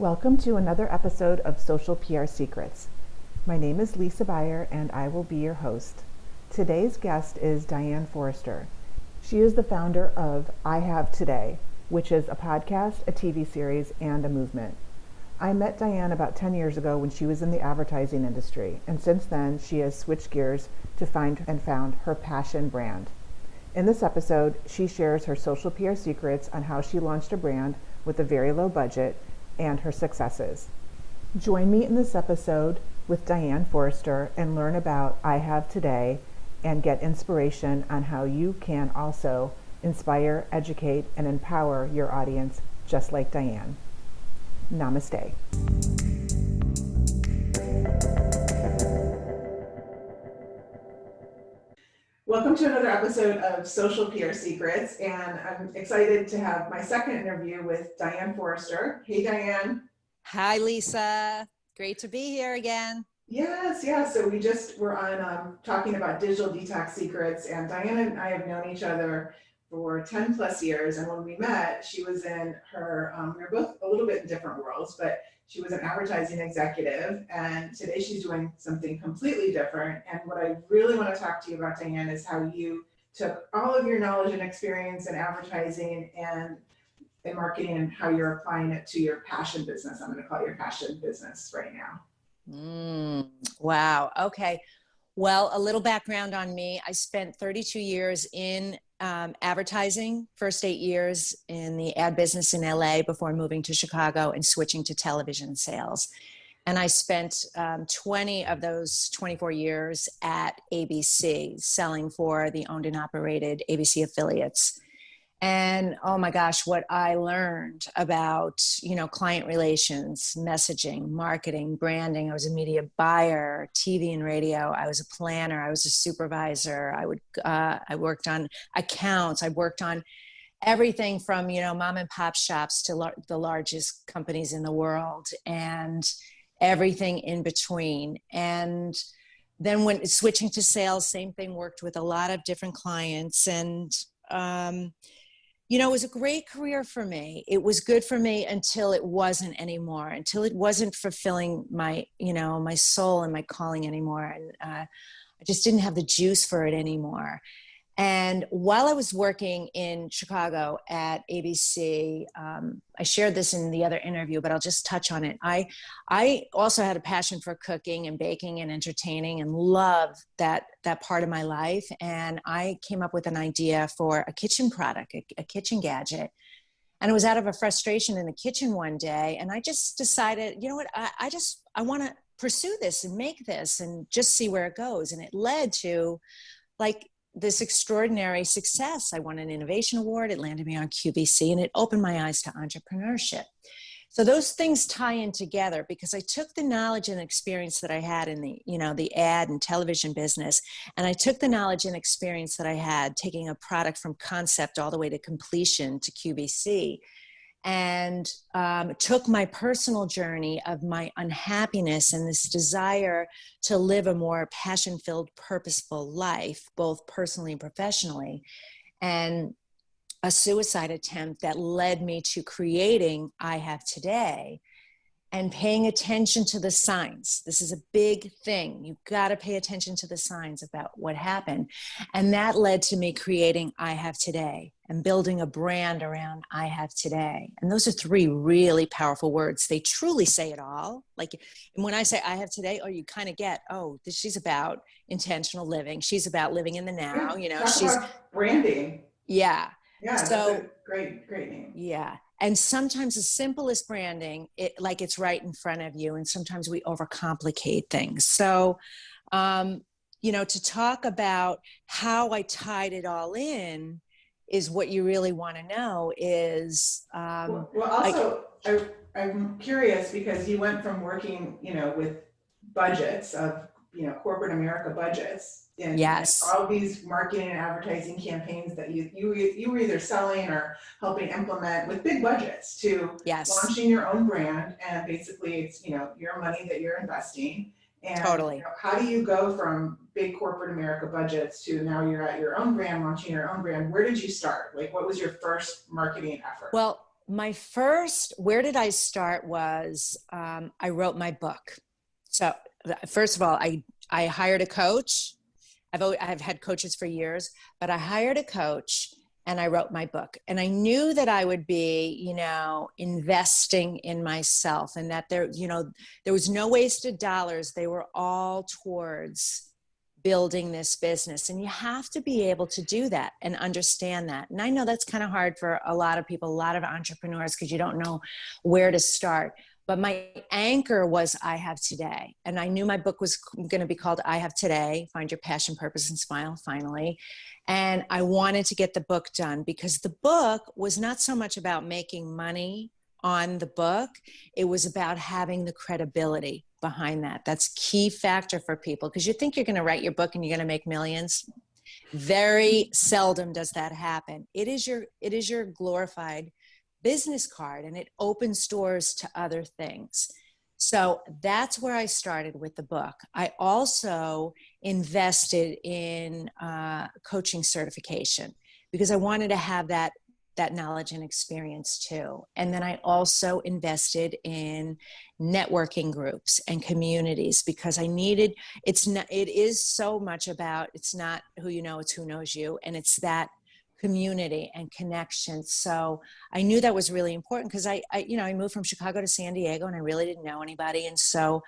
Welcome to another episode of Social PR Secrets. My name is Lisa Beyer and I will be your host. Today's guest is Diane Forster. She is the founder of I Have Today, which is a podcast, a TV series, and a movement. I met Diane about 10 years ago when she was in the advertising industry, and since then she has switched gears to find and found her passion brand. In this episode, she shares her social PR secrets on how she launched a brand with a very low budget and her successes. Join me in this episode with Diane Forster and learn about I Have Today and get inspiration on how you can also inspire, educate, and empower your audience just like Diane. Namaste. Welcome to another episode of Social PR Secrets, and I'm excited to have my second interview with Diane Forster. Hey, Diane. Hi, Lisa. Great to be here again. Yes. So we just were on talking about digital detox secrets, and Diane and I have known each other for 10 plus years. And when we met, she was in her, we were both a little bit in different worlds, but she was an advertising executive, and today she's doing something completely different. And what I really want to talk to you about, Diane, is how you took all of your knowledge and experience in advertising and in marketing and how you're applying it to your passion business. I'm going to call it your passion business right now. Wow. Okay. Well, a little background on me. I spent 32 years in advertising, first 8 years in the ad business in LA before moving to Chicago and switching to television sales. And I spent 20 of those 24 years at ABC, selling for the owned and operated ABC affiliates. And oh my gosh, what I learned about, client relations, messaging, marketing, branding. I was a media buyer, TV and radio. I was a planner. I was a supervisor. I worked on accounts. I worked on everything from, mom and pop shops to the largest companies in the world and everything in between. And then when switching to sales, same thing, worked with a lot of different clients. And, it was a great career for me. It was good for me until it wasn't anymore, until it wasn't fulfilling my, my soul and my calling anymore. And I just didn't have the juice for it anymore. And while I was working in Chicago at ABC, I shared this in the other interview, but I'll just touch on it. I also had a passion for cooking and baking and entertaining and loved that part of my life. And I came up with an idea for a kitchen product, a kitchen gadget. And it was out of a frustration in the kitchen one day. And I just decided, you know what, I want to pursue this and make this and just see where it goes. And it led to this extraordinary success. I won an innovation award. It landed me on QVC, and it opened my eyes to entrepreneurship. So those things tie in together because I took the knowledge and experience that I had in the ad and television business, and I took the knowledge and experience that I had taking a product from concept all the way to completion to QVC, and took my personal journey of my unhappiness and this desire to live a more passion-filled, purposeful life, both personally and professionally, and a suicide attempt that led me to creating I Have Today and paying attention to the signs. This is a big thing. You've got to pay attention to the signs about what happened. And that led to me creating I Have Today and building a brand around I Have Today. And those are three really powerful words. They truly say it all. And when I say I Have Today, you kind of get, she's about intentional living. She's about living in the now. Talk about branding. Yeah. Yeah, so, that's a great name. Yeah. And sometimes the simplest branding, it's right in front of you. And sometimes we overcomplicate things. So, to talk about how I tied it all in is what you really want to know is... I'm curious because you went from working, with budgets of, corporate America budgets. And yes, all these marketing and advertising campaigns that you were either selling or helping implement with big budgets to launching your own brand. And basically it's, your money that you're investing. And totally. How do you go from big corporate America budgets to now you're at your own brand, launching your own brand? Where did you start? What was your first marketing effort? Well, Where did I start was I wrote my book. So first of all, I hired a coach. I've had coaches for years, but I hired a coach and I wrote my book. And I knew that I would be, investing in myself, and that there was no wasted dollars. They were all towards building this business. And you have to be able to do that and understand that. And I know that's kind of hard for a lot of people, a lot of entrepreneurs, because you don't know where to start. But my anchor was I Have Today. And I knew my book was going to be called I Have Today, Find Your Passion, Purpose, and Smile, finally. And I wanted to get the book done because the book was not so much about making money on the book. It was about having the credibility behind that. That's key factor for people, because you think you're going to write your book and you're going to make millions. Very seldom does that happen. It is your glorified business card, and it opens doors to other things. So that's where I started with the book. I also invested in coaching certification because I wanted to have that knowledge and experience too. And then I also invested in networking groups and communities because it is so much about, it's not who you know, it's who knows you. And it's that community and connection. So I knew that was really important because I moved from Chicago to San Diego and I really didn't know anybody. And so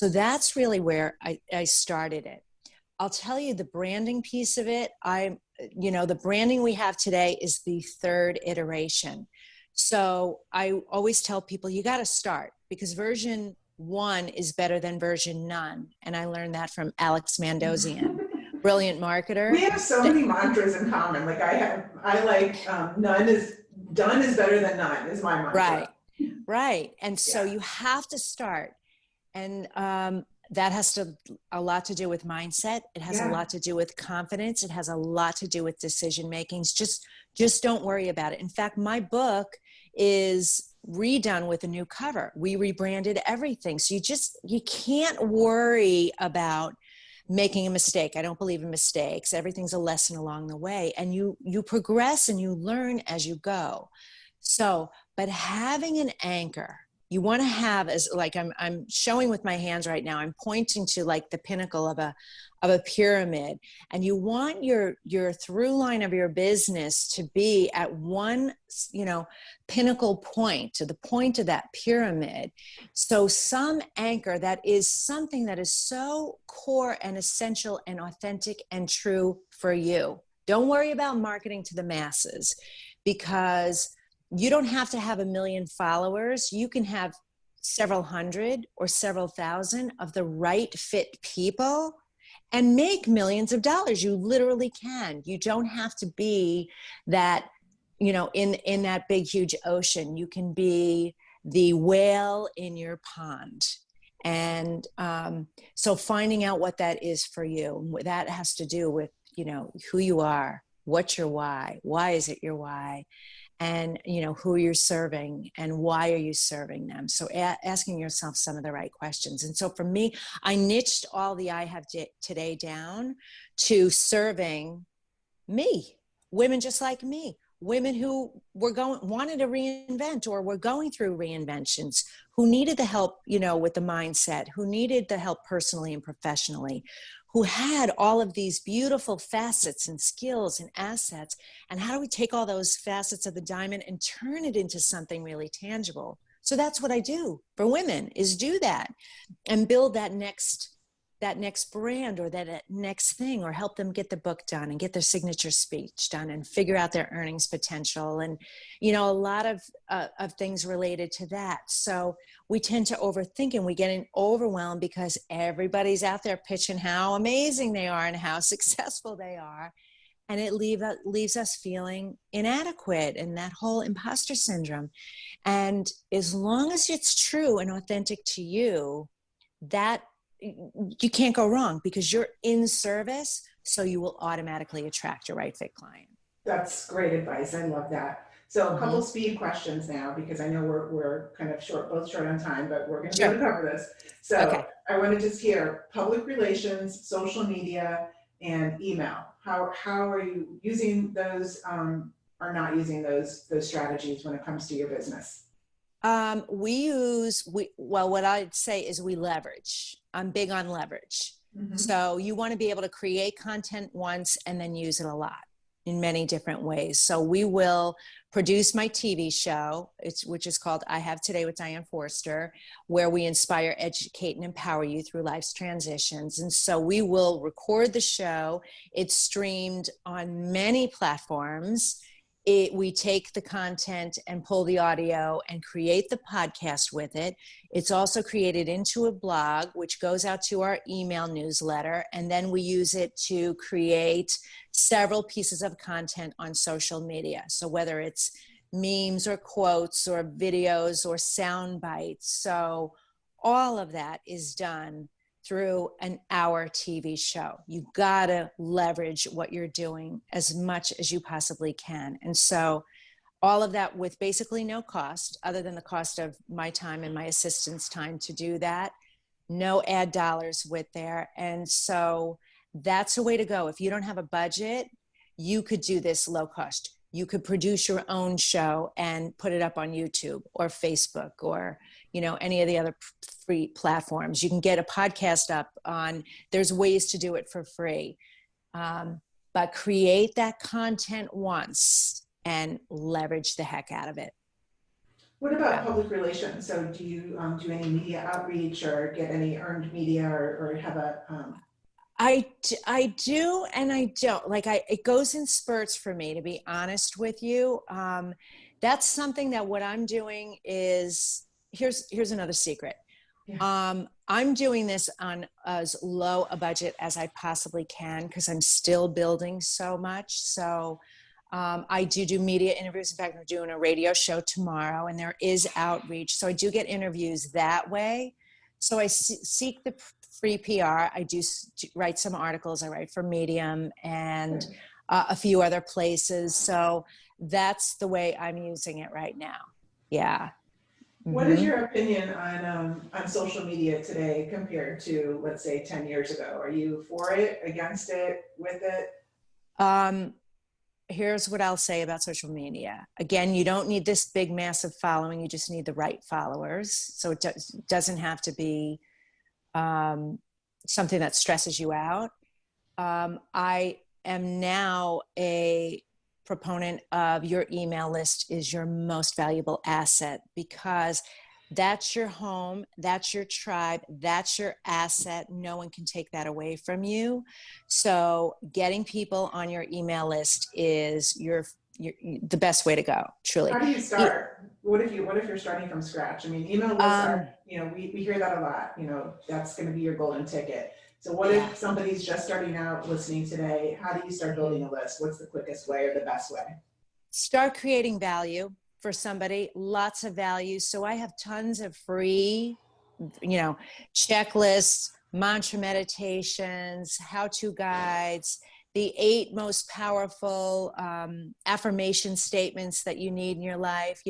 that's really where I started it. I'll tell you the branding piece of it. The branding we have today is the third iteration. So I always tell people you got to start because version 1 is better than version none. And I learned that from Alex Mandossian, brilliant marketer. We have so many mantras in common. Like done is better than none is my mantra. Right. And so you have to start. And that has a lot to do with mindset. It has a lot to do with confidence. It has a lot to do with decision makings. Just don't worry about it. In fact, my book is redone with a new cover. We rebranded everything. So you can't worry about making a mistake. I don't believe in mistakes. Everything's a lesson along the way. And you progress and you learn as you go. So, but having an anchor, you want to have, as like I'm showing with my hands right now, I'm pointing to like the pinnacle of a pyramid, and you want your through line of your business to be at one, pinnacle point, to the point of that pyramid. So some anchor that is something that is so core and essential and authentic and true for you. Don't worry about marketing to the masses, because you don't have to have 1 million followers. You can have several hundred or several thousand of the right fit people and make millions of dollars. You literally can. You don't have to be that, in that big, huge ocean. You can be the whale in your pond. And so finding out what that is for you, that has to do with, who you are, what's your why is it your why? And who you're serving and why are you serving them. So asking yourself some of the right questions. And so for me, I niched all the I Have Today down to serving me, women just like me, women who wanted to reinvent or were going through reinventions, who needed the help, with the mindset, who needed the help personally and professionally, who had all of these beautiful facets and skills and assets. And how do we take all those facets of the diamond and turn it into something really tangible? So that's what I do for women, is do that and build that next brand or that next thing, or help them get the book done and get their signature speech done and figure out their earnings potential. And, a lot of things related to that. So we tend to overthink and we get overwhelmed because everybody's out there pitching how amazing they are and how successful they are. And it leaves us feeling inadequate and that whole imposter syndrome. And as long as it's true and authentic to you, that you can't go wrong, because you're in service. So you will automatically attract your right fit client. That's great advice. I love that. So a couple speed questions now, because I know we're kind of both short on time, but we're going to be able to cover this. So okay. I want to just hear public relations, social media, and email. How are you using those are not using those strategies when it comes to your business? What I'd say is we leverage. I'm big on leverage. Mm-hmm. So you want to be able to create content once and then use it a lot in many different ways. So we will produce my TV show, which is called I Have Today with Diane Forster, where we inspire, educate, and empower you through life's transitions. And so we will record the show. It's streamed on many platforms. We take the content and pull the audio and create the podcast with it. It's also created into a blog, which goes out to our email newsletter. And then we use it to create several pieces of content on social media. So whether it's memes or quotes or videos or sound bites. So all of that is done through an hour TV show. You gotta leverage what you're doing as much as you possibly can. And so all of that with basically no cost, other than the cost of my time and my assistant's time to do that. No ad dollars with there. And so that's a way to go. If you don't have a budget, you could do this low cost. You could produce your own show and put it up on YouTube or Facebook or, any of the other free platforms. You can get a podcast up on, there's ways to do it for free. But create that content once and leverage the heck out of it. What about public relations? So do you do any media outreach or get any earned media or have a... I do and I don't. It goes in spurts for me, to be honest with you. That's something that what I'm doing is, here's another secret. Yeah. I'm doing this on as low a budget as I possibly can because I'm still building so much. So I do media interviews. In fact, I'm doing a radio show tomorrow and there is outreach. So I do get interviews that way. So I seek the free PR. I do write some articles. I write for Medium and a few other places. So that's the way I'm using it right now. Yeah. What is your opinion on social media today compared to, let's say, 10 years ago? Are you for it, against it, with it? Here's what I'll say about social media. Again, you don't need this big, massive following. You just need the right followers. So it doesn't have to be something that stresses you out. I am now a proponent of your email list is your most valuable asset because that's your home, that's your tribe, that's your asset. No one can take that away from you. So getting people on your email list is the best way to go, truly. How do you start? What if you're starting from scratch? I mean, email lists are, we hear that a lot, that's going to be your golden ticket. So what if somebody's just starting out listening today? How do you start building a list? What's the quickest way or the best way? Start creating value for somebody, lots of value. So I have tons of free, checklists, mantra meditations, how-to guides, the 8 most powerful affirmation statements that you need in your life.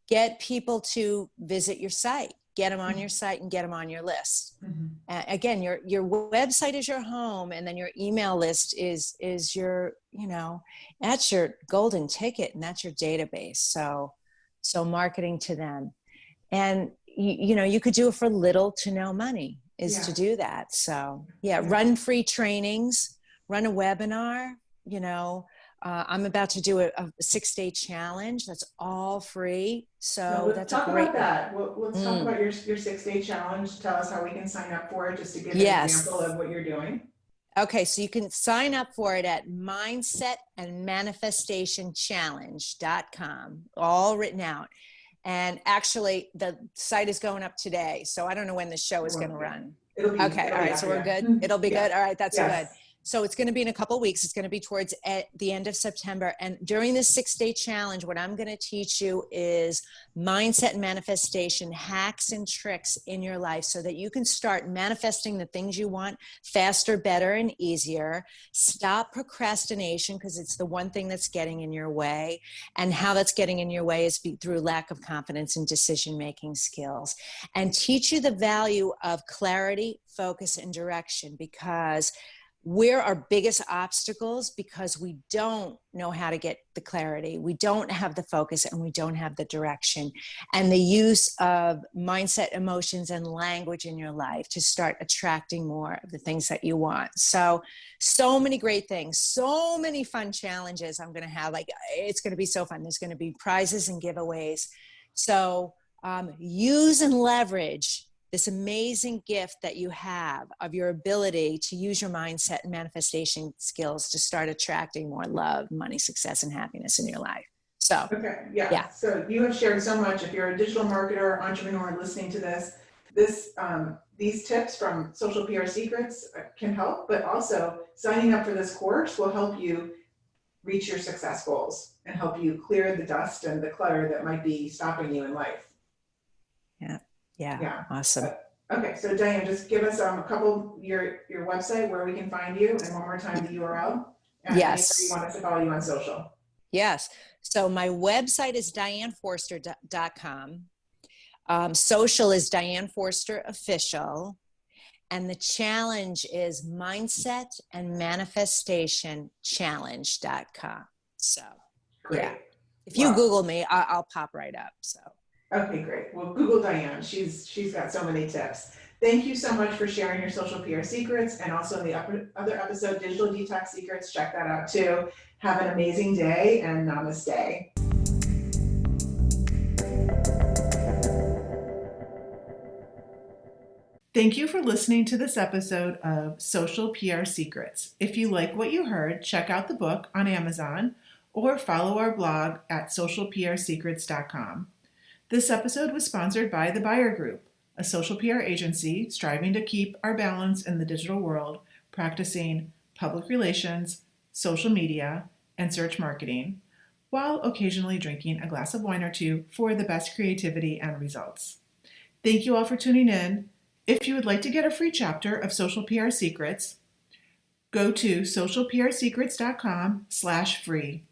Get people to visit your site, get them on your site and get them on your list. Mm-hmm. Again, your website is your home, and then your email list is your, that's your golden ticket and that's your database. So marketing to them. And you could do it for little to no money to do that. So run free trainings, run a webinar, I'm about to do a 6-day challenge. That's all free. So that's a great. Talk about that. Let's talk about your 6-day challenge. Tell us how we can sign up for it, just to give an example of what you're doing. Okay, so you can sign up for it at mindsetandmanifestationchallenge.com, all written out. And actually, the site is going up today, so I don't know when the show is going to run. All right, so we're good. It'll be good. All right, that's good. So it's going to be in a couple of weeks. It's going to be towards the end of September. And during this 6-day challenge, what I'm going to teach you is mindset and manifestation hacks and tricks in your life so that you can start manifesting the things you want faster, better, and easier. Stop procrastination because it's the one thing that's getting in your way. And how that's getting in your way is through lack of confidence and decision-making skills. And teach you the value of clarity, focus, and direction, because where our biggest obstacles because we don't know how to get the clarity, we don't have the focus, and we don't have the direction. And the use of mindset, emotions, and language in your life to start attracting more of the things that you want. So many great things, so many fun challenges I'm going to have. Like, it's going to be so fun. There's going to be prizes and giveaways. So use and leverage this amazing gift that you have of your ability to use your mindset and manifestation skills to start attracting more love, money, success, and happiness in your life. So, okay, yeah. So you have shared so much. If you're a digital marketer, entrepreneur listening to these tips from Social PR Secrets can help, but also signing up for this course will help you reach your success goals and help you clear the dust and the clutter that might be stopping you in life. Yeah. Awesome. Okay, so Diane, just give us a couple, your website where we can find you, and one more time the URL. And yes. anywhere you want us to follow you on social. Yes. So my website is dianeforster.com. Social is Diane Forster Official. And the challenge is mindset and manifestation challenge.com. So, great. Yeah. If you Google me, I'll pop right up. So. Okay, great. Well, Google Diane. She's got so many tips. Thank you so much for sharing your social PR secrets, and also in the other episode, Digital Detox Secrets. Check that out too. Have an amazing day, and namaste. Thank you for listening to this episode of Social PR Secrets. If you like what you heard, check out the book on Amazon or follow our blog at socialprsecrets.com. This episode was sponsored by The Buyer Group, a social PR agency striving to keep our balance in the digital world, practicing public relations, social media, and search marketing, while occasionally drinking a glass of wine or two for the best creativity and results. Thank you all for tuning in. If you would like to get a free chapter of Social PR Secrets, go to socialprsecrets.com/free.